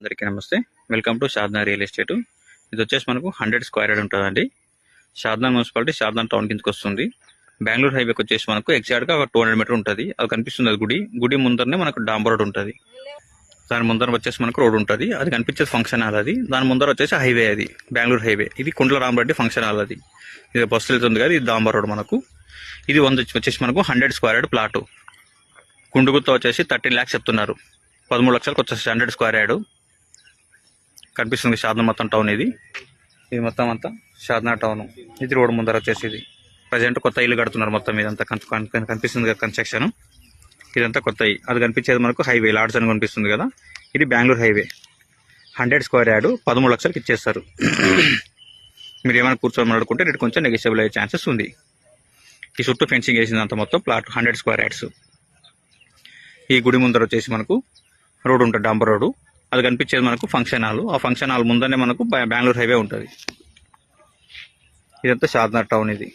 అందరికీ నమస్తే. Welcome to Shadnagar real estate. ఇది వచ్చేసి మనకు 100 స్క్వేర్ యార్డ్ ఉంటుందండి. షాద్నగర్ మున్సిపాలిటీ షాద్నగర్ టౌన్ కిందకి వస్తుంది. బెంగళూరు హైవేకి వచ్చేసి మనకు ఎగ్జాక్ట్గా 200 మీటర్ ఉంటుంది. అది కనిపిస్తుంది, అది గుడి ముందరనే మనకు డాంబర్ రోడ్ ఉంటుంది. దాని ముందర వచ్చేసి మనకు రోడ్ ఉంటుంది. అది కనిపించేది ఫంక్షన్ హాల్. అది దాని ముందర వచ్చేసి హైవే, అది బెంగళూరు హైవే. ఇది కుండ్ల రామరెడ్డి ఫంక్షన్ హాల్. అది ఇది బస్సు వెళ్తుంది కదా, ఇది డాంబర్ రోడ్ మనకు. ఇది వచ్చేసి మనకు 100 స్క్వేర్ యార్డ్ ప్లాటు. కుండుగుత్త వచ్చేసి 13 lakhs చెప్తున్నారు. 13 లక్షలకు వచ్చేసి 100 స్క్వేర్ యార్డ్ కనిపిస్తుంది. షాద్నగర్ మొత్తం టౌన్ ఇది మొత్తం అంతా షాద్నగర్ టౌన్. ఇది రోడ్ ముందర వచ్చేసి ఇది ప్రజెంట్ కొత్త ఇల్లు కడుతున్నారు. మొత్తం ఇదంతా కనిపిస్తుంది కదా కన్స్ట్రక్షన్. ఇదంతా కొత్త. అది కనిపించేది మనకు హైవే, లాడ్స్ అని కనిపిస్తుంది కదా, ఇది బెంగళూరు హైవే. 100 స్క్వేర్ యార్డ్ 13 లక్షలకు ఇచ్చేస్తారు. మీరు ఏమైనా కూర్చొని అనుకుంటే రేటు కొంచెం నెగోషియబుల్ అయ్యే ఛాన్సెస్ ఉంది. ఈ చుట్టూ ఫెన్సింగ్ వేసిందంతా మొత్తం ప్లాట్ 100 స్క్వేర్ యార్డ్స్. ఈ గుడి ముందర వచ్చేసి మనకు రోడ్ ఉంటుంది, డాంబర్ రోడ్డు. అది కనిపించేది మనకు ఫంక్షన్ హాల్. ఆ ఫంక్షన్ హాల్ ముందరనే మనకు బెంగళూరు హైవే ఉంటుంది. ఇదంతా షాద్నగర్ టౌన్ ఇది.